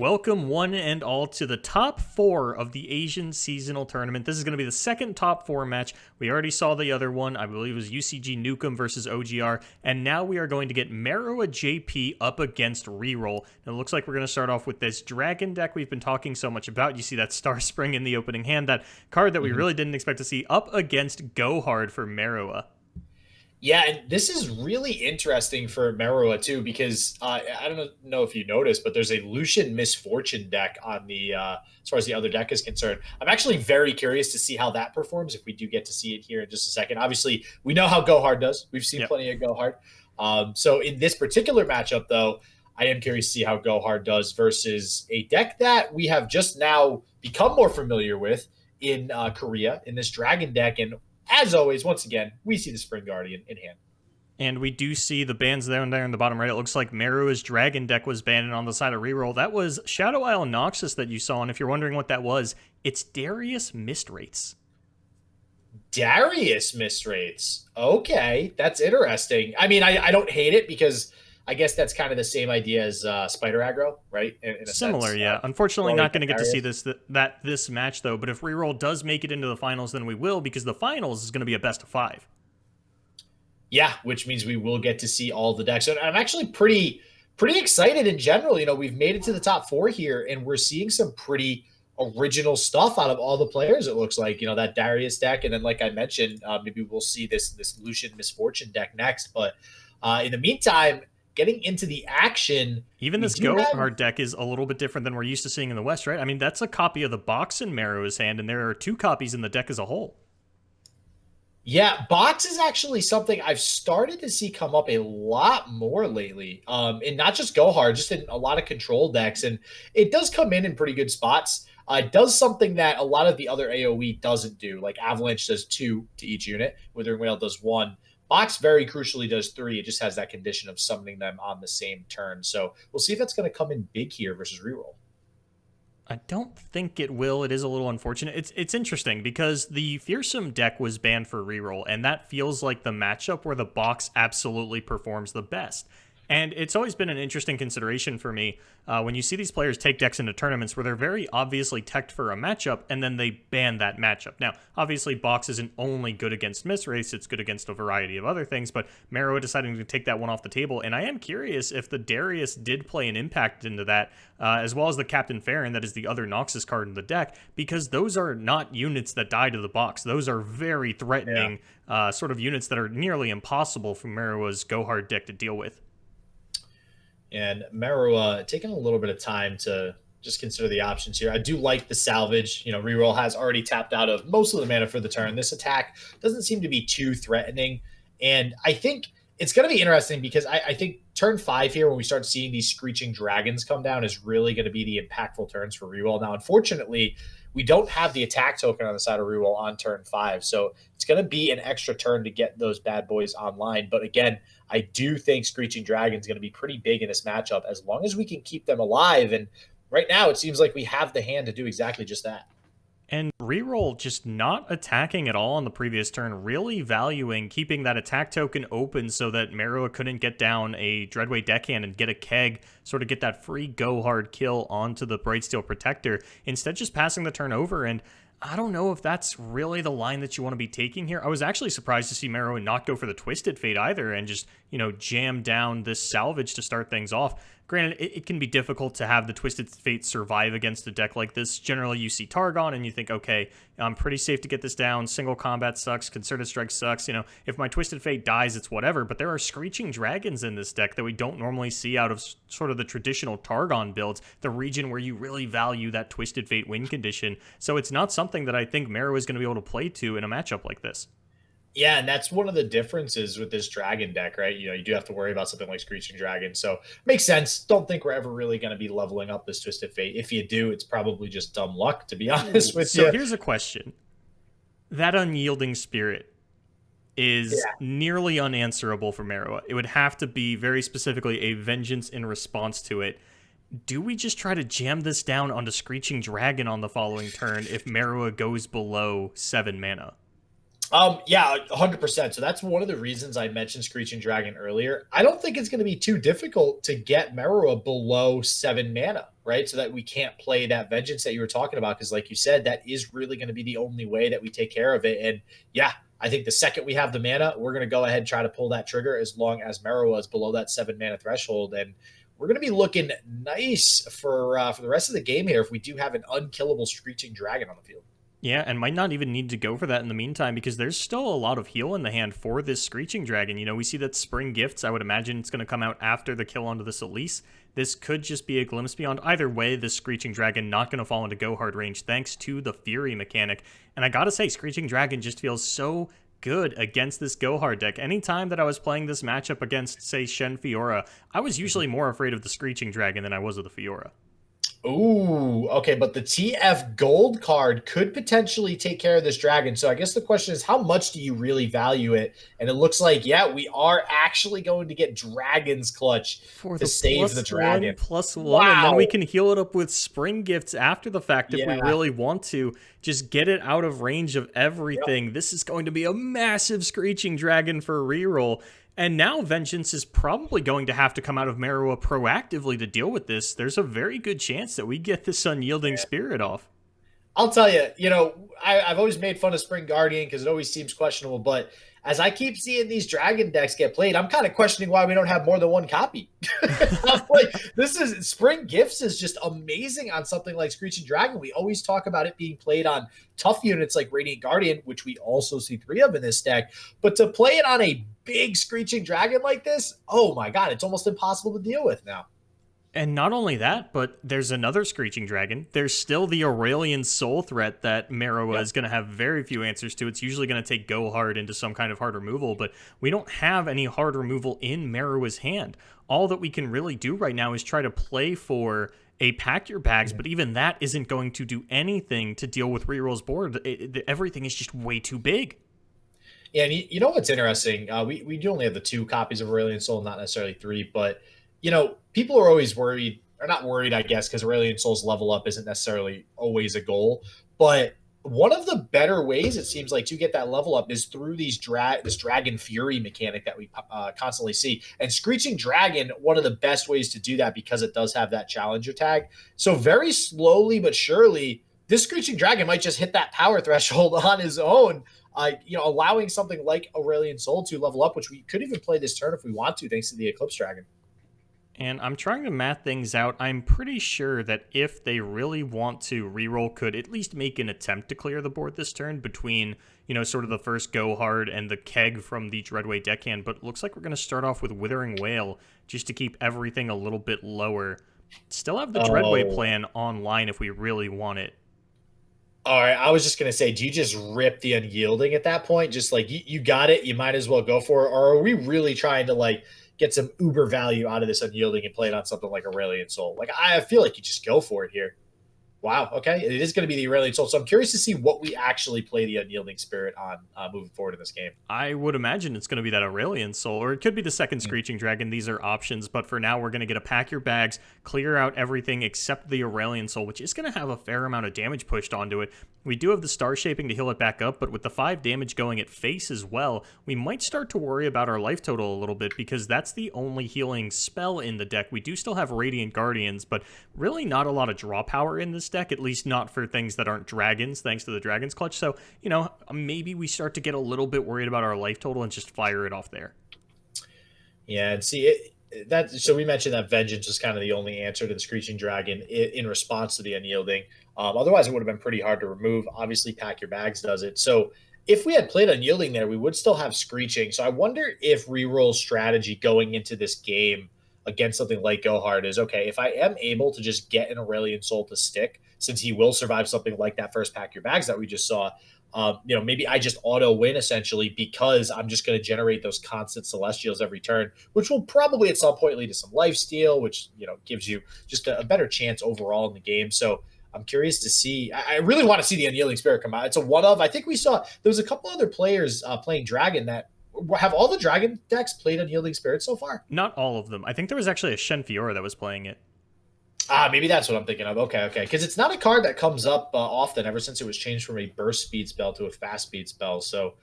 Welcome one and all to the top 4 of the Asian Seasonal Tournament. This is going to be the second top 4 match. We already saw the other one. I believe it was UCG Nukem versus OGR. And now we are going to get Merua JP up against ReRoll. And it looks like we're going to start off with this Dragon deck we've been talking so much about. You see that Star Spring in the opening hand, that card that we really didn't expect to see, up against Go Hard for Merua. Yeah, and this is really interesting for Merua too, because I don't know if you noticed, but there's a Lucian Misfortune deck on the as far as the other deck is concerned. I'm actually very curious to see how that performs if we do get to see it here in just a second. Obviously, we know how Go Hard does. We've seen plenty of Go Hard. So in this particular matchup, though, I am curious to see how Go Hard does versus a deck that we have just now become more familiar with in Korea, in this Dragon deck. And as always, once again, we see the Spring Guardian in hand. And we do see the bans down there in the bottom right. It looks like Merua's Dragon deck was banned, and on the side of ReRoll, that was Shadow Isle Noxus that you saw. And if you're wondering what that was, it's Darius Mistrates. Darius Mistrates. Okay, that's interesting. I mean, I don't hate it because I guess that's kind of the same idea as Spider Aggro, right? In a Similar, sense. yeah. Unfortunately, not going to get to see this match, though. But if ReRoll does make it into the finals, then we will, because the finals is going to be a best of 5. Yeah, which means we will get to see all the decks. And I'm actually pretty excited in general. You know, we've made it to the top 4 here, and we're seeing some pretty original stuff out of all the players, it looks like. You know, that Darius deck, and then, like I mentioned, maybe we'll see this Lucian Misfortune deck next. But in the meantime, getting into the action, even this Go Hard deck is a little bit different than we're used to seeing in the West, right? I mean, that's a copy of the box in Merua's hand, and there are 2 copies in the deck as a whole. Yeah, box is actually something I've started to see come up a lot more lately. And not just Go Hard, just in a lot of control decks. And it does come in pretty good spots. It does something that a lot of the other AoE doesn't do. Like Avalanche does 2 to each unit, Withering Wail does 1. Box very crucially does 3. It just has that condition of summoning them on the same turn. So we'll see if that's going to come in big here versus ReRoll. I don't think it will. It is a little unfortunate. It's interesting because the Fearsome deck was banned for ReRoll, and that feels like the matchup where the box absolutely performs the best. And it's always been an interesting consideration for me when you see these players take decks into tournaments where they're very obviously teched for a matchup, and then they ban that matchup. Now, obviously, box isn't only good against Misrace, it's good against a variety of other things, but Merua deciding to take that one off the table, and I am curious if the Darius did play an impact into that, as well as the Captain Farron, that is the other Noxus card in the deck, because those are not units that die to the box. Those are very threatening sort of units that are nearly impossible for Merua's Go Hard deck to deal with. And Merua taking a little bit of time to just consider the options here. I do like the salvage. You know, ReRoll has already tapped out of most of the mana for the turn. This attack doesn't seem to be too threatening. And I think it's going to be interesting because I think turn 5 here, when we start seeing these Screeching Dragons come down, is really going to be the impactful turns for ReRoll. Now, unfortunately, we don't have the attack token on the side of ReRoll on turn 5. So it's going to be an extra turn to get those bad boys online. But again, I do think Screeching Dragon is going to be pretty big in this matchup as long as we can keep them alive. And right now, it seems like we have the hand to do exactly just that. And ReRoll just not attacking at all on the previous turn, really valuing keeping that attack token open so that Merua couldn't get down a Dreadway deckhand and get a keg, sort of get that free Go Hard kill onto the Brightsteel Protector. Instead, just passing the turn over, and I don't know if that's really the line that you want to be taking here. I was actually surprised to see Merua not go for the Twisted Fate either and just, you know, jam down this salvage to start things off. Granted, it can be difficult to have the Twisted Fate survive against a deck like this. Generally, you see Targon and you think, okay, I'm pretty safe to get this down. Single combat sucks. Concerted Strike sucks. You know, if my Twisted Fate dies, it's whatever. But there are Screeching Dragons in this deck that we don't normally see out of sort of the traditional Targon builds, the region where you really value that Twisted Fate win condition. So it's not something that I think Merua is going to be able to play to in a matchup like this. Yeah, and that's one of the differences with this Dragon deck, right? You know, you do have to worry about something like Screeching Dragon. So makes sense. Don't think we're ever really going to be leveling up this Twisted Fate. If you do, it's probably just dumb luck, to be honest with you. So here's a question. That Unyielding Spirit is nearly unanswerable for Merua. It would have to be very specifically a vengeance in response to it. Do we just try to jam this down onto Screeching Dragon on the following turn if Merua goes below 7 mana? Yeah, 100%. So that's one of the reasons I mentioned Screeching Dragon earlier. I don't think it's going to be too difficult to get Merua below 7 mana, right? So that we can't play that Vengeance that you were talking about. Because, like you said, that is really going to be the only way that we take care of it. And yeah, I think the second we have the mana, we're going to go ahead and try to pull that trigger as long as Merua is below that 7 mana threshold. And we're going to be looking nice for the rest of the game here if we do have an unkillable Screeching Dragon on the field. Yeah, and might not even need to go for that in the meantime because there's still a lot of heal in the hand for this Screeching Dragon. You know, we see that Spring Gifts, I would imagine it's going to come out after the kill onto this Elise. This could just be a glimpse beyond. Either way, this Screeching Dragon not going to fall into go hard range thanks to the Fury mechanic. And I gotta say, Screeching Dragon just feels so good against this go hard deck. Anytime that I was playing this matchup against, say, Shen Fiora, I was usually more afraid of the Screeching Dragon than I was of the Fiora. Ooh, okay, but the TF gold card could potentially take care of this dragon. So I guess the question is, how much do you really value it? And it looks like, yeah, we are actually going to get Dragon's Clutch For to the save the dragon. +1/+1, Wow. and then we can heal it up with Spring Gifts after the fact if we Yeah. really want to. Just get it out of range of everything. Yep. This is going to be a massive Screeching Dragon for reroll. And now Vengeance is probably going to have to come out of Merua proactively to deal with this. There's a very good chance that we get this Unyielding Spirit off. I'll tell you, I've always made fun of Spring Guardian because it always seems questionable. But as I keep seeing these dragon decks get played, I'm kind of questioning why we don't have more than one copy. I'm like, Spring Gifts is just amazing on something like Screeching Dragon. We always talk about it being played on tough units like Radiant Guardian, which we also see 3 of in this deck. But to play it on a big Screeching Dragon like this, oh my God, it's almost impossible to deal with now. And not only that, but there's another Screeching Dragon. There's still the Aurelian Soul threat that Merua is going to have very few answers to. It's usually going to take go hard into some kind of hard removal, but we don't have any hard removal in Merua's hand. All that we can really do right now is try to play for a Pack Your Bags, but even that isn't going to do anything to deal with Reroll's board. Everything is just way too big. Yeah, and you know what's interesting? We do only have the 2 copies of Aurelian Soul, not necessarily 3, but people are always worried, or not worried, I guess, because Aurelian Soul's level up isn't necessarily always a goal. But one of the better ways, it seems like, to get that level up is through this Dragon Fury mechanic that we constantly see. And Screeching Dragon, one of the best ways to do that because it does have that challenger tag. So very slowly but surely, this Screeching Dragon might just hit that power threshold on his own, allowing something like Aurelian Soul to level up, which we could even play this turn if we want to, thanks to the Eclipse Dragon. And I'm trying to math things out. I'm pretty sure that if they really want to, reroll could at least make an attempt to clear the board this turn between, sort of the first go hard and the keg from the Dreadway deckhand. But it looks like we're going to start off with Withering Wail just to keep everything a little bit lower. Still have the Dreadway plan online if we really want it. All right, I was just going to say, do you just rip the Unyielding at that point? Just like, you got it, you might as well go for it. Or are we really trying to, get some uber value out of this Unyielding and play it on something like Aurelian Soul? I feel like you just go for it here. Wow, okay. It is going to be the Aurelian Soul. So I'm curious to see what we actually play the Unyielding Spirit on moving forward in this game. I would imagine it's going to be that Aurelian Soul, or it could be the second Screeching Dragon. These are options, but for now we're going to get a Pack Your Bags, clear out everything except the Aurelian Soul, which is going to have a fair amount of damage pushed onto it. We do have the Star Shaping to heal it back up, but with the 5 damage going at face as well, we might start to worry about our life total a little bit because that's the only healing spell in the deck. We do still have Radiant Guardians, but really not a lot of draw power in this deck, at least not for things that aren't dragons, thanks to the Dragon's Clutch. So, maybe we start to get a little bit worried about our life total and just fire it off there. Yeah, and see, so we mentioned that Vengeance is kind of the only answer to the Screeching Dragon in response to the Unyielding. Otherwise, it would have been pretty hard to remove. Obviously, Pack Your Bags does it. So if we had played Unyielding there, we would still have Screeching. So I wonder if reroll strategy going into this game against something like Go Hard is, okay, if I am able to just get an Aurelian Soul to stick, since he will survive something like that first Pack Your Bags that we just saw, maybe I just auto win essentially because I'm just going to generate those constant Celestials every turn, which will probably at some point lead to some lifesteal, which, gives you just a better chance overall in the game. So I'm curious to see. I really want to see the Unyielding Spirit come out. It's a one of. I think we saw there was a couple other players playing Dragon that have all the Dragon decks played Unyielding Spirit so far. Not all of them. I think there was actually a Shen Fiora that was playing it. Maybe that's what I'm thinking of. Okay. Because it's not a card that comes up often ever since it was changed from a burst speed spell to a fast speed spell. So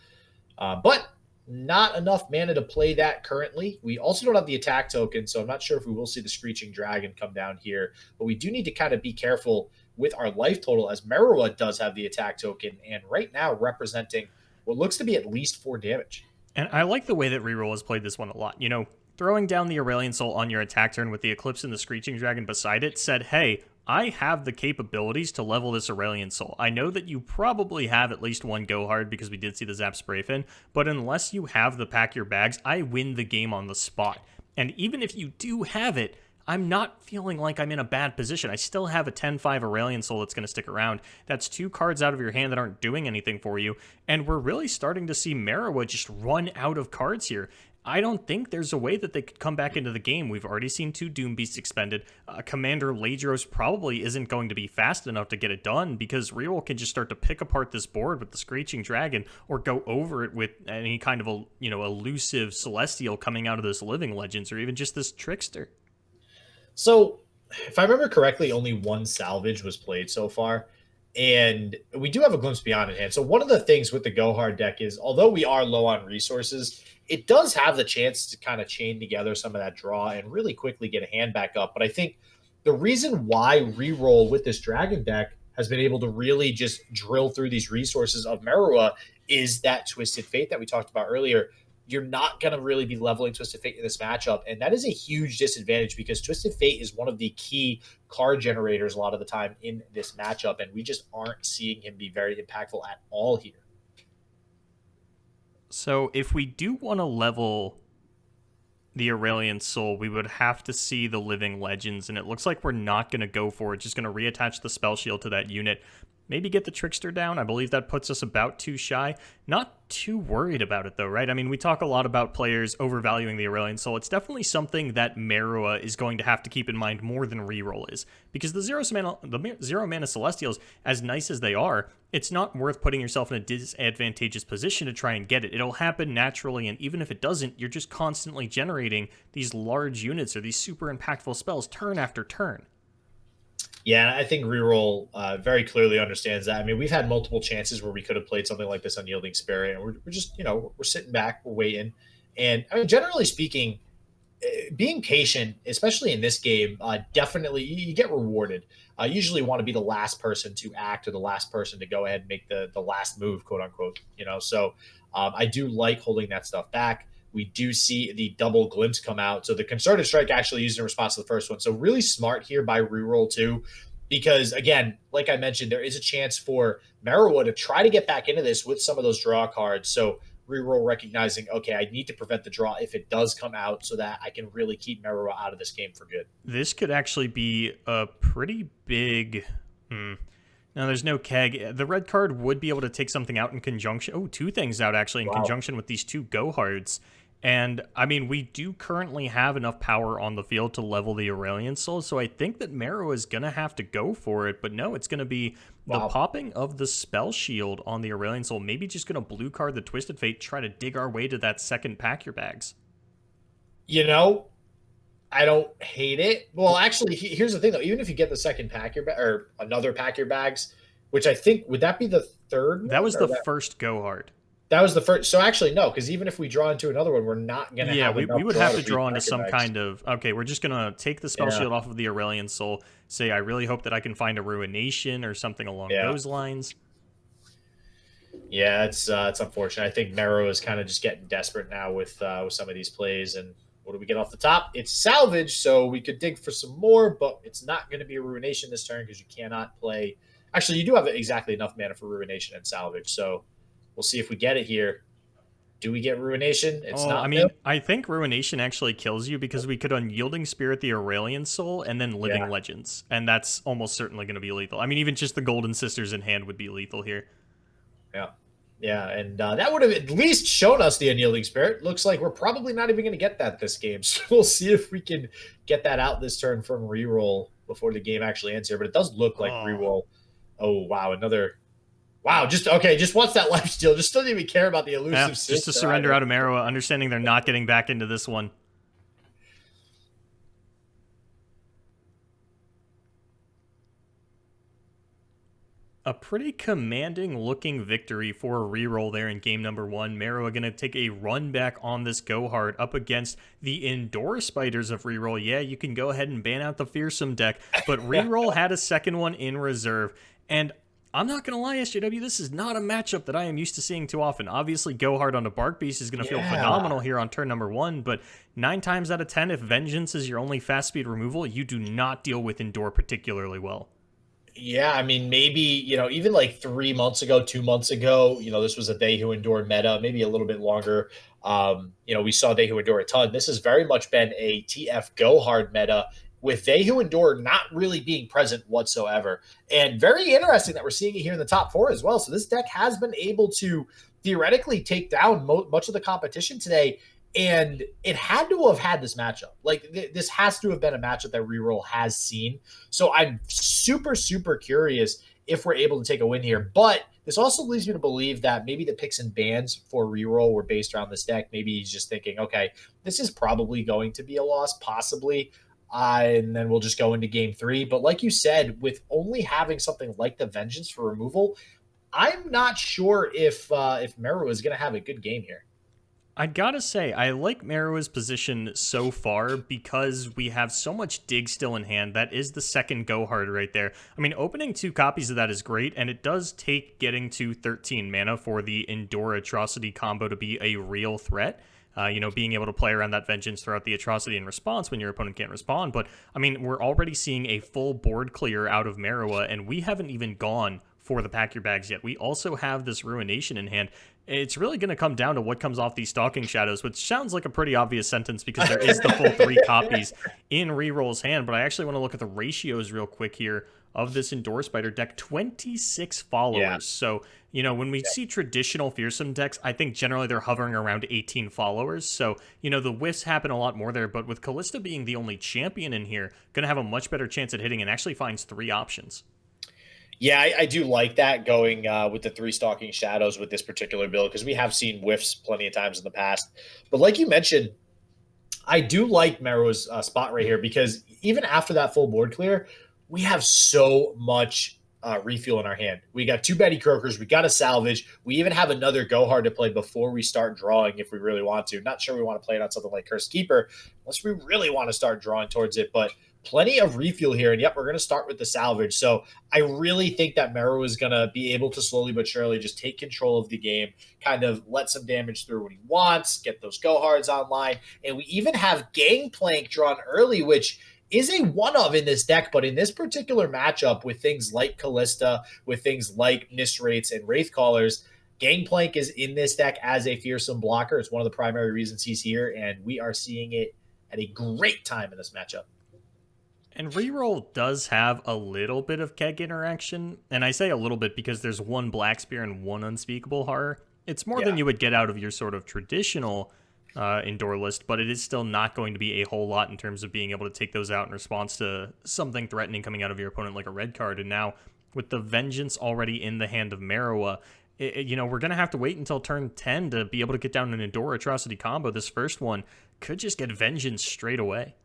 But not enough mana to play that currently. We also don't have the attack token, so I'm not sure if we will see the Screeching Dragon come down here. But we do need to kind of be careful with our life total, as Merua does have the attack token, and right now representing what looks to be at least 4 damage. And I like the way that ReRoll has played this one a lot. You know, throwing down the Aurelion Soul on your attack turn with the Eclipse and the Screeching Dragon beside it said, hey, I have the capabilities to level this Aurelion Soul. I know that you probably have at least one Go Hard because we did see the Zap Sprayfin, but unless you have the Pack Your Bags, I win the game on the spot. And even if you do have it, I'm not feeling like I'm in a bad position. I still have a 10-5 Aurelion Soul that's going to stick around. That's 2 cards out of your hand that aren't doing anything for you, and we're really starting to see Merua just run out of cards here. I don't think there's a way that they could come back into the game. We've already seen 2 Doom Beasts expended. Commander Ladros probably isn't going to be fast enough to get it done because ReRoll can just start to pick apart this board with the Screeching Dragon or go over it with any kind of a, elusive Celestial coming out of this Living Legends or even just this Trickster. So, if I remember correctly, only 1 salvage was played so far, and we do have a glimpse beyond in hand. So, one of the things with the Go Hard deck is, although we are low on resources, it does have the chance to kind of chain together some of that draw and really quickly get a hand back up. But I think the reason why ReRoll with this Dragon deck has been able to really just drill through these resources of Merua is that Twisted Fate that we talked about earlier. You're not going to really be leveling Twisted Fate in this matchup. And that is a huge disadvantage because Twisted Fate is one of the key card generators a lot of the time in this matchup. And we just aren't seeing him be very impactful at all here. So if we do want to level the Aurelion Soul, we would have to see the Living Legends. And it looks like we're not going to go for it. Just going to reattach the Spell Shield to that unit. Maybe get the Trickster down. I believe that puts us about 2 shy. Not too worried about it, though, right? I mean, we talk a lot about players overvaluing the Aurelion Soul. It's definitely something that Merua is going to have to keep in mind more than ReRoll is. Because the zero mana Celestials, as nice as they are, it's not worth putting yourself in a disadvantageous position to try and get it. It'll happen naturally, and even if it doesn't, you're just constantly generating these large units or these super impactful spells turn after turn. Yeah, I think ReRoll very clearly understands that. I mean, we've had multiple chances where we could have played something like this Unyielding Spirit, and we're just, we're sitting back, we're waiting. And I mean, generally speaking, being patient, especially in this game, definitely you get rewarded. I usually want to be the last person to act or the last person to go ahead and make the last move, quote unquote. So I do like holding that stuff back. We do see the double glimpse come out. So the Concerted Strike actually used in response to the first one. So really smart here by ReRoll too, because again, like I mentioned, there is a chance for Merua to try to get back into this with some of those draw cards. So ReRoll recognizing, okay, I need to prevent the draw if it does come out so that I can really keep Merua out of this game for good. This could actually be a pretty big... Now, there's no keg. The red card would be able to take something out in conjunction. Oh, 2 things out, actually, in conjunction with these 2 Go Hards. And, I mean, we do currently have enough power on the field to level the Aurelion Soul, so I think that Merua is going to have to go for it. But no, it's going to be the popping of the Spell Shield on the Aurelion Soul. Maybe just going to blue card the Twisted Fate, try to dig our way to that second Pack Your Bags. I don't hate it. Well, actually, here's the thing, though. Even if you get the second Pack Your Bag or another Pack Your Bags, which I think, would that be the third one? That was the first Go Hard. That was the first. So actually, no, because even if we draw into another one, we're not going to have we would have to draw into some bags. kind of... Okay, we're just going to take the Spell Shield off of the Aurelion Soul, say, I really hope that I can find a Ruination or something along those lines. Yeah, it's unfortunate. I think Merua is kind of just getting desperate now with some of these plays. And what do we get off the top? It's salvage, so we could dig for some more, but it's not going to be a Ruination this turn because you cannot play... Actually, you do have exactly enough mana for Ruination and salvage, so... We'll see if we get it here. Do we get Ruination? It's not. I mean, I think Ruination actually kills you because we could Unyielding Spirit the Aurelion Soul and then Living Legends. And that's almost certainly going to be lethal. I mean, even just the Golden Sisters in hand would be lethal here. Yeah. Yeah, and that would have at least shown us the Unyielding Spirit. Looks like we're probably not even going to get that this game. So we'll see if we can get that out this turn from ReRoll before the game actually ends here. But it does look like ReRoll. Oh, wow, another... Wow, just wants that lifesteal. Just doesn't even care about the elusive sister. Just to surrender out of Merua, understanding they're not getting back into this one. A pretty commanding looking victory for a reroll there in game number 1. Merua going to take a run back on this go hard up against the indoor spiders of reroll. Yeah, you can go ahead and ban out the fearsome deck, but reroll had a second one in reserve. And I'm not going to lie, SJW, this is not a matchup that I am used to seeing too often. Obviously, go hard on a Bark Beast is going to feel phenomenal here on turn number 1, but 9 times out of 10, if Vengeance is your only fast speed removal, you do not deal with indoor particularly well. Yeah, I mean, maybe, even like 3 months ago, 2 months ago, this was a They Who Endure meta, maybe a little bit longer. We saw They Who Endure a ton. This has very much been a TF Go Hard meta with They Who Endure not really being present whatsoever. And very interesting that we're seeing it here in the top 4 as well. So this deck has been able to theoretically take down much of the competition today. And it had to have had this matchup. Like, this has to have been a matchup that ReRoll has seen. So I'm super, super curious if we're able to take a win here. But this also leads me to believe that maybe the picks and bans for ReRoll were based around this deck. Maybe he's just thinking, okay, this is probably going to be a loss, possibly. And then we'll just go into game 3. But like you said, with only having something like the Vengeance for removal, I'm not sure if Merua is going to have a good game here. I gotta say, I like Merua's position so far because we have so much dig still in hand. That is the second go hard right there. I mean, opening 2 copies of that is great, and it does take getting to 13 mana for the Endure Atrocity combo to be a real threat. Being able to play around that Vengeance throughout the Atrocity in response when your opponent can't respond. But, I mean, we're already seeing a full board clear out of Merua, and we haven't even gone for the Pack Your Bags yet. We also have this Ruination in hand. It's really going to come down to what comes off these Stalking Shadows, which sounds like a pretty obvious sentence because there is the full 3 copies in ReRoll's hand, but I actually want to look at the ratios real quick here of this Endure Spider deck. 26 followers. Yeah. So, when we see traditional Fearsome decks, I think generally they're hovering around 18 followers. So, the whiffs happen a lot more there, but with Callista being the only champion in here, going to have a much better chance at hitting and actually finds 3 options. Yeah, I do like that going with the 3 Stalking Shadows with this particular build because we have seen whiffs plenty of times in the past. But like you mentioned, I do like Merua's spot right here because even after that full board clear, we have so much refuel in our hand. We got 2 Betty Croakers. We got a salvage. We even have another go hard to play before we start drawing if we really want to. Not sure we want to play it on something like Cursed Keeper unless we really want to start drawing towards it. But plenty of refuel here. And yep, we're going to start with the salvage. So I really think that Merua is going to be able to slowly but surely just take control of the game, kind of let some damage through when he wants, get those go hards online. And we even have Gangplank drawn early, which is a one of in this deck. But in this particular matchup with things like Callista, with things like Nisrates and Wraithcallers, Gangplank is in this deck as a fearsome blocker. It's one of the primary reasons he's here. And we are seeing it at a great time in this matchup. And ReRoll does have a little bit of keg interaction, and I say a little bit because there's 1 Black Spear and 1 Unspeakable Horror. It's more than you would get out of your sort of traditional indoor list, but it is still not going to be a whole lot in terms of being able to take those out in response to something threatening coming out of your opponent like a red card. And now, with the Vengeance already in the hand of Merua, we're going to have to wait until turn 10 to be able to get down an Endure Atrocity combo. This first one could just get Vengeance straight away.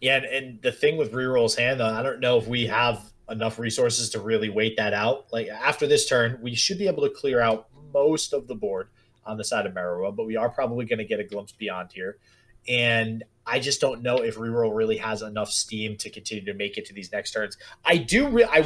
Yeah, and the thing with ReRoll's hand, though, I don't know if we have enough resources to really wait that out. Like, after this turn, we should be able to clear out most of the board on the side of Merua, but we are probably going to get a glimpse beyond here. And I just don't know if ReRoll really has enough steam to continue to make it to these next turns. I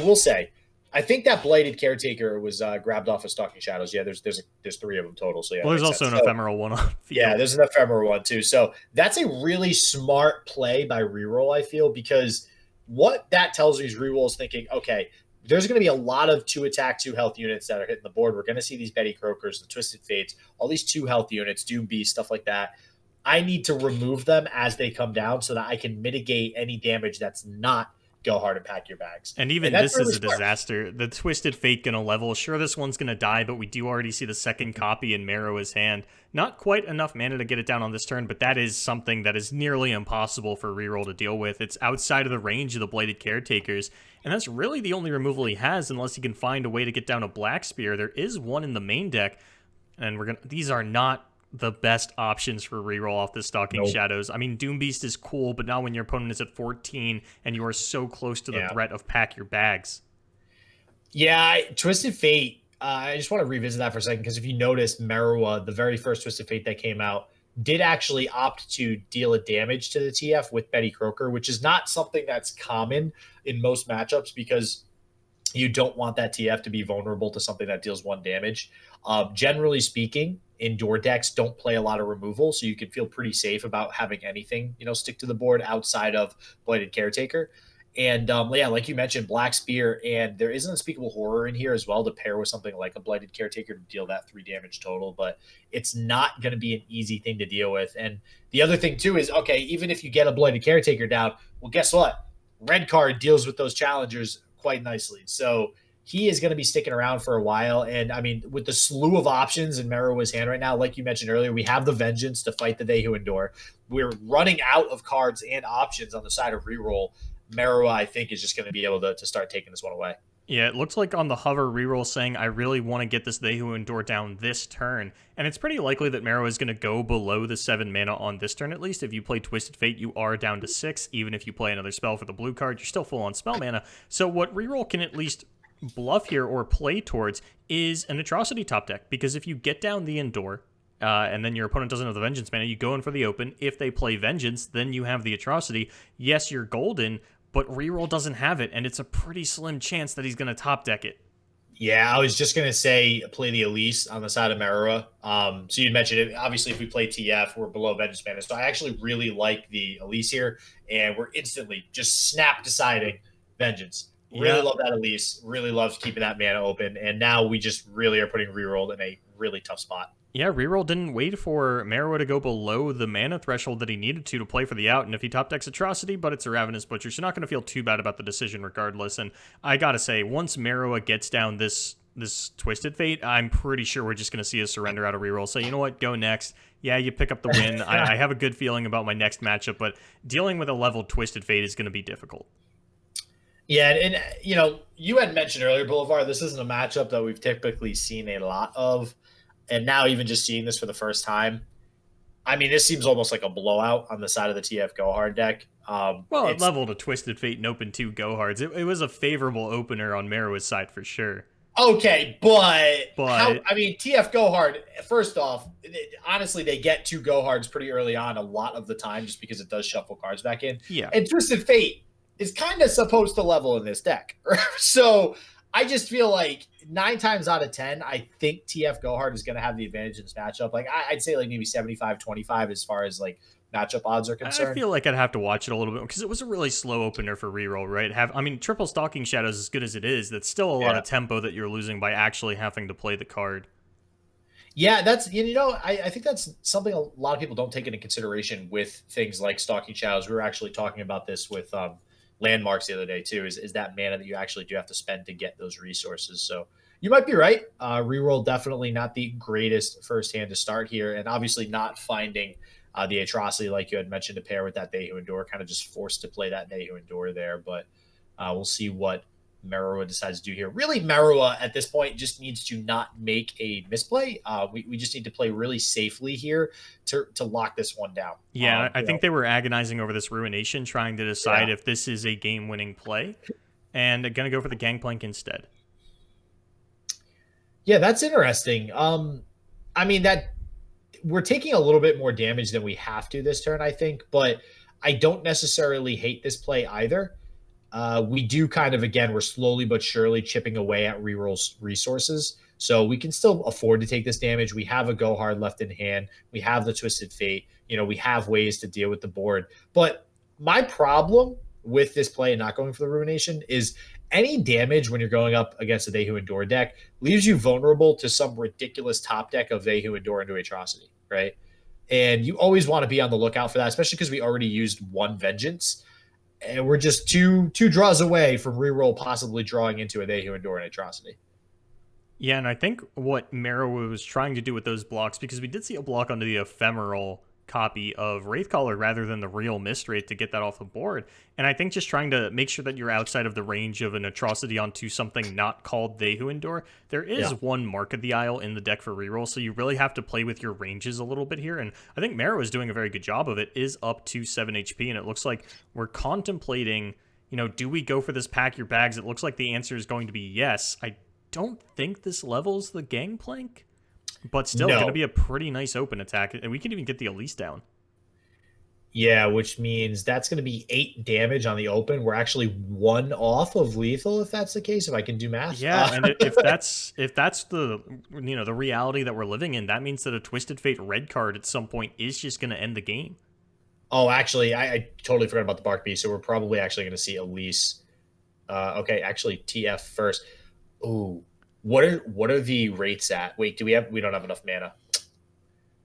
will say, I think that Blighted Caretaker was grabbed off of Stalking Shadows. Yeah, there's 3 of them total. So yeah, well, there's also an ephemeral one on field. Yeah, there's an ephemeral one too. So that's a really smart play by ReRoll, I feel, because what that tells me is ReRoll is thinking, okay, there's going to be a lot of 2 attack, 2 health units that are hitting the board. We're going to see these Betty Croakers, the Twisted Fates, all these 2 health units, Doom Beast, stuff like that. I need to remove them as they come down so that I can mitigate any damage that's not go hard and pack your bags. And even this is a disaster. The Twisted Fate going to level. Sure, this one's going to die, but we do already see the second copy in Merua's hand. Not quite enough mana to get it down on this turn, but that is something that is nearly impossible for ReRoll to deal with. It's outside of the range of the Blighted Caretakers, and that's really the only removal he has unless he can find a way to get down a Black Spear. There is one in the main deck, and these are not the best options for ReRoll off the Stalking Shadows. I mean, Doom Beast is cool, but not when your opponent is at 14 and you are so close to the threat of Pack Your Bags. Yeah, Twisted Fate. I just want to revisit that for a second because if you notice, Merua, the very first Twisted Fate that came out, did actually opt to deal a damage to the TF with Betty Croker, which is not something that's common in most matchups because you don't want that TF to be vulnerable to something that deals one damage. Generally speaking, indoor decks don't play a lot of removal, so you can feel pretty safe about having anything, stick to the board outside of Blighted Caretaker. And yeah, like you mentioned, Black Spear, and there is an Unspeakable Horror in here as well to pair with something like a Blighted Caretaker to deal that 3 damage total, but it's not going to be an easy thing to deal with. And the other thing, too, is okay, even if you get a Blighted Caretaker down, well, guess what? Red card deals with those challengers quite nicely. So he is going to be sticking around for a while. And I mean, with the slew of options in Merua's hand right now, like you mentioned earlier, we have the Vengeance to fight the They Who Endure. We're running out of cards and options on the side of ReRoll. Merua, I think, is just going to be able to start taking this one away. Yeah, it looks like on the hover reroll saying, I really want to get this They Who Endure down this turn. And it's pretty likely that Merua is going to go below the 7 mana on this turn at least. If you play Twisted Fate, you are down to 6. Even if you play another spell for the blue card, you're still full on spell mana. So what reroll can at least bluff here or play towards is an Atrocity top deck. Because if you get down the Endure, and then your opponent doesn't have the Vengeance mana, you go in for the open. If they play Vengeance, then you have the Atrocity. Yes, you're golden, but reroll doesn't have it, and it's a pretty slim chance that he's going to top deck it. Yeah, I was just going to say play the Elise on the side of Merua. So you mentioned it. Obviously, if we play TF, we're below Vengeance mana. So I actually really like the Elise here, and we're instantly just snap deciding Vengeance. Really love that Elise. Really loves keeping that mana open. And now we just really are putting reroll in a really tough spot. Yeah, reroll didn't wait for Merua to go below the mana threshold that he needed to play for the out, and if he top decks Atrocity, but it's a Ravenous Butcher, so you're not going to feel too bad about the decision regardless. And I gotta say, once Merua gets down this Twisted Fate, I'm pretty sure we're just going to see a surrender out of reroll. So you know what, go next. Yeah, you pick up the win. I have a good feeling about my next matchup, but dealing with a leveled Twisted Fate is going to be difficult. Yeah, and you had mentioned earlier, Boulevard, this isn't a matchup that we've typically seen a lot of. And now even just seeing this for the first time, I mean, this seems almost like a blowout on the side of the TF Go Hard deck. Well, it leveled a Twisted Fate and opened 2 Go Hards. It was a favorable opener on Merua's side for sure. Okay, but I mean, TF Go Hard, first off, honestly, they get 2 Go Hards pretty early on a lot of the time just because it does shuffle cards back in. Yeah. And Twisted Fate is kind of supposed to level in this deck. So I just feel like 9 times out of 10, I think TF Gohard is going to have the advantage in this matchup. Like I'd say like maybe 75-25 as far as like matchup odds are concerned. I feel like I'd have to watch it a little bit because it was a really slow opener for reroll, right? I mean, triple Stalking Shadows, as good as it is, that's still a lot of tempo that you're losing by actually having to play the card. Yeah, that's I think that's something a lot of people don't take into consideration with things like Stalking Shadows. We were actually talking about this with Landmarks the other day too, is that mana that you actually do have to spend to get those resources. So you might be right. Reroll definitely not the greatest first hand to start here, and obviously not finding the Atrocity like you had mentioned to pair with that They Who Endure, kind of just forced to play that They Who Endure there. But we'll see what Merua decides to do here. Really, Merua at this point just needs to not make a misplay. We just need to play really safely here to lock this one down. Yeah, I think they were agonizing over this Ruination, trying to decide if this is a game-winning play, and going to go for the Gangplank instead. Yeah, that's interesting. I mean, that we're taking a little bit more damage than we have to this turn, I think, but I don't necessarily hate this play either. We do kind of, again, we're slowly but surely chipping away at reroll's resources. So we can still afford to take this damage. We have a Go Hard left in hand. We have the Twisted Fate. We have ways to deal with the board. But my problem with this play and not going for the Ruination is any damage when you're going up against a They Who Endure deck leaves you vulnerable to some ridiculous top deck of They Who Endure into Atrocity, right? And you always want to be on the lookout for that, especially because we already used 1 Vengeance. And we're just two draws away from reroll possibly drawing into a They Who Endure an Atrocity. Yeah, and I think what Merua was trying to do with those blocks, because we did see a block onto the ephemeral copy of Wraithcaller rather than the real Mist-Wraith to get that off the board. And I think just trying to make sure that you're outside of the range of an Atrocity onto something not called They Who Endure. There is 1 Mark of the Isle in the deck for reroll, so you really have to play with your ranges a little bit here. And I think Merua is doing a very good job of it, is up to 7 HP, and it looks like we're contemplating do we go for this pack your bags? It looks like the answer is going to be yes. I don't think this levels the Gangplank, but still going to be a pretty nice open attack, and we can even get the Elise down. Yeah, which means that's going to be 8 damage on the open. We're actually 1 off of lethal if that's the case. If I can do math. Yeah, and if that's the the reality that we're living in, that means that a Twisted Fate red card at some point is just going to end the game. Oh, actually, I totally forgot about the Bark Beast. So we're probably actually going to see Elise. Okay, actually TF first. Ooh, what are the rates at? Wait, we don't have enough mana.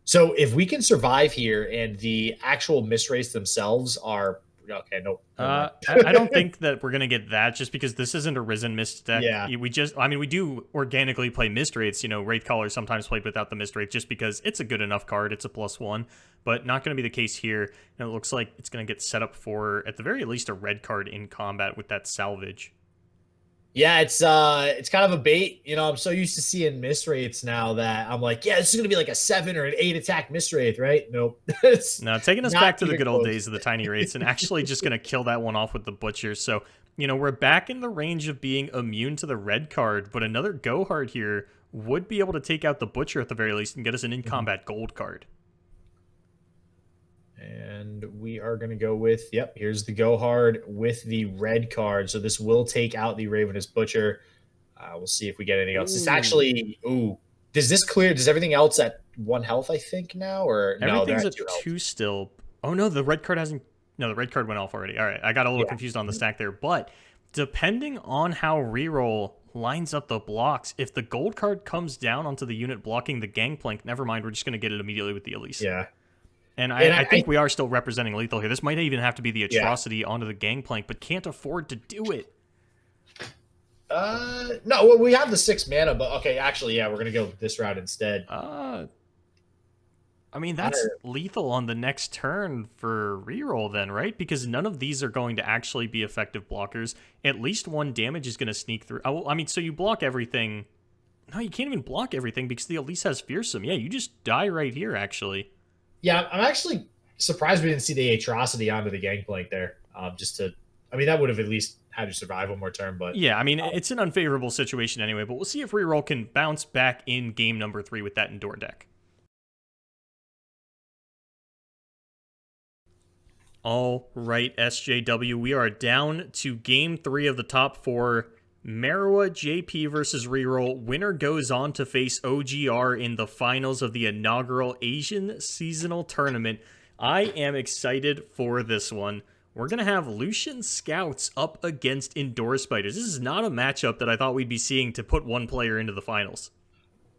So if we can survive here and the actual miss rates themselves are okay, no. I don't think that we're gonna get that just because this isn't a Risen Mist deck. Yeah. We do organically play Mist Wraiths. Wraithcaller sometimes played without the Mist Wraith just because it's a good enough card. It's a +1, but not gonna be the case here. And it looks like it's gonna get set up for at the very least a red card in combat with that salvage. Yeah, it's kind of a bait. I'm so used to seeing miss rates now that I'm like, yeah, this is gonna be like a 7 or an 8 attack miss rate, right? Nope. No, taking us back to the good old days of the tiny rates and actually just gonna kill that one off with the butcher. So, we're back in the range of being immune to the red card, but another go hard here would be able to take out the butcher at the very least and get us an in-combat gold card. And we are going to go with, here's the go hard with the red card. So this will take out the Ravenous Butcher. We'll see if we get anything else. This actually, does this clear? Does everything else at 1 health, I think, now? Or everything's at 2 still. Oh, no, the red card hasn't. No, the red card went off already. All right, I got a little confused on the stack there. But depending on how ReRoll lines up the blocks, if the gold card comes down onto the unit blocking the Gangplank, never mind, we're just going to get it immediately with the Elise. Yeah. And I think we are still representing lethal here. This might even have to be the atrocity onto the Gangplank, but can't afford to do it. No, well, we have the 6 mana, but okay, actually, we're gonna go this route instead. That's lethal on the next turn for ReRoll then, right? Because none of these are going to actually be effective blockers. At least 1 damage is going to sneak through. So you block everything. No, you can't even block everything because the Elise has Fearsome. Yeah, you just die right here, actually. Yeah, I'm actually surprised we didn't see the atrocity onto the Gangplank there. That would have at least had to survive one more turn. But yeah, it's an unfavorable situation anyway. But we'll see if ReRoll can bounce back in game number 3 with that Endure deck. All right, SJW, we are down to game 3 of the top 4. Merua JP versus ReRoll. Winner goes on to face OGR in the finals of the inaugural Asian seasonal tournament. I am excited for this one. We're going to have Lucian Scouts up against Endure Spiders. This is not a matchup that I thought we'd be seeing to put one player into the finals.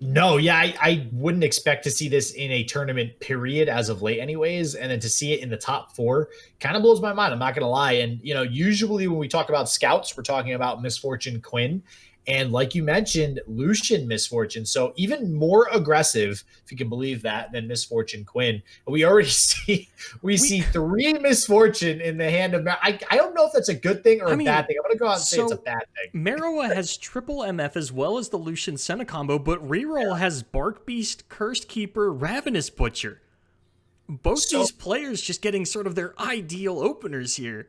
No, I wouldn't expect to see this in a tournament period as of late anyways, and then to see it in the top 4 kind of blows my mind, I'm not going to lie. And, usually when we talk about Scouts, we're talking about Misfortune Quinn, and like you mentioned, Lucian Misfortune. So even more aggressive, if you can believe that, than Misfortune Quinn. We already see 3 Misfortune in the hand of I don't know if that's a good thing or a bad thing. I'm going to go out and say it's a bad thing. Merua has triple MF as well as the Lucian Senna combo, but ReRoll has Bark Beast, Cursed Keeper, Ravenous Butcher. Both these players just getting sort of their ideal openers here.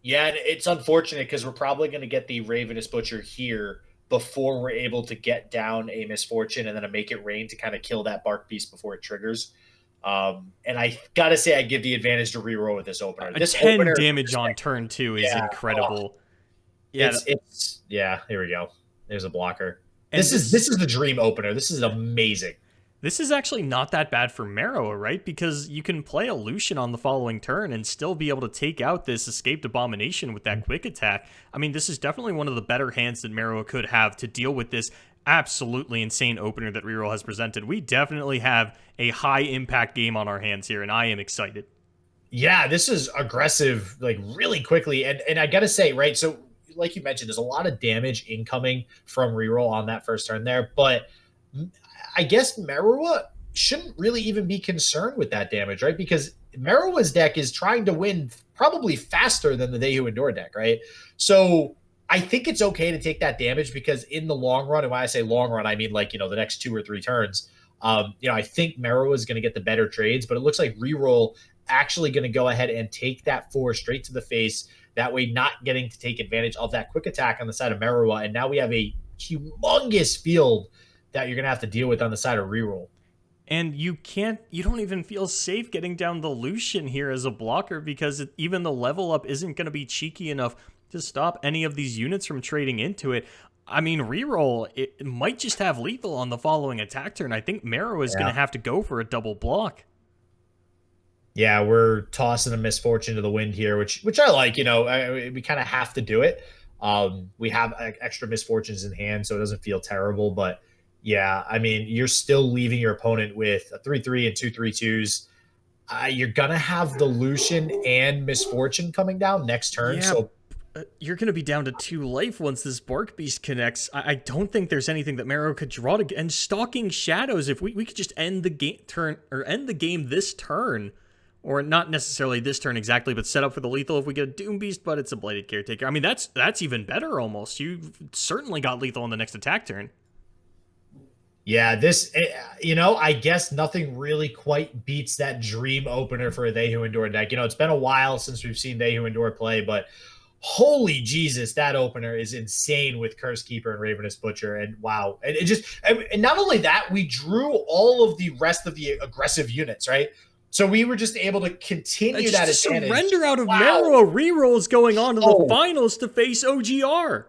Yeah, and it's unfortunate because we're probably going to get the Ravenous Butcher here before we're able to get down a Misfortune and then a Make It Rain to kind of kill that Bark Beast before it triggers. And I got to say I give the advantage to ReRoll with this opener. This 10 damage on turn 2 is incredible. Yeah, here we go. There's a blocker. This is the dream opener. This is amazing. This is actually not that bad for Merua, right? Because you can play a Lucian on the following turn and still be able to take out this Escaped Abomination with that quick attack. This is definitely one of the better hands that Merua could have to deal with this absolutely insane opener that ReRoll has presented. We definitely have a high-impact game on our hands here, and I am excited. Yeah, this is aggressive, really quickly. And I got to say, right, so like you mentioned, there's a lot of damage incoming from ReRoll on that first turn there, but I guess Merua shouldn't really even be concerned with that damage, right? Because Merua's deck is trying to win probably faster than the Dehu Endure deck, right? So I think it's okay to take that damage because in the long run, and when I say long run, I mean the next 2 or 3 turns, I think Merua is going to get the better trades, but it looks like ReRoll actually going to go ahead and take that 4 straight to the face. That way, not getting to take advantage of that quick attack on the side of Merua. And now we have a humongous field that you're going to have to deal with on the side of ReRoll. And you don't even feel safe getting down the Lucian here as a blocker, because even the level up isn't going to be cheeky enough to stop any of these units from trading into it. I mean, ReRoll, it might just have lethal on the following attack turn. I think Merua is going to have to go for a double block. Yeah, we're tossing a misfortune to the wind here, which I like. We kind of have to do it. We have extra misfortunes in hand, so it doesn't feel terrible, but yeah, I mean, you're still leaving your opponent with a 3/3 and 2 3/2s. You're gonna have the Lucian and Misfortune coming down next turn. Yeah, so you're gonna be down to 2 life once this Bark Beast connects. I don't think there's anything that Merua could draw to. And Stalking Shadows, if we could just end the game this turn, or not necessarily this turn exactly, but set up for the lethal if we get a Doom Beast, but it's a Bladed Caretaker. I mean, that's even better almost. You've certainly got lethal on the next attack turn. Yeah, this, I guess nothing really quite beats that dream opener for a They Who Endure deck. It's been a while since we've seen They Who Endure play, but holy Jesus, that opener is insane with Curse Keeper and Ravenous Butcher. And wow. And not only that, we drew all of the rest of the aggressive units, right? So we were just able to continue that advantage. Surrender out of Merua ReRolls going on to the finals to face OGR.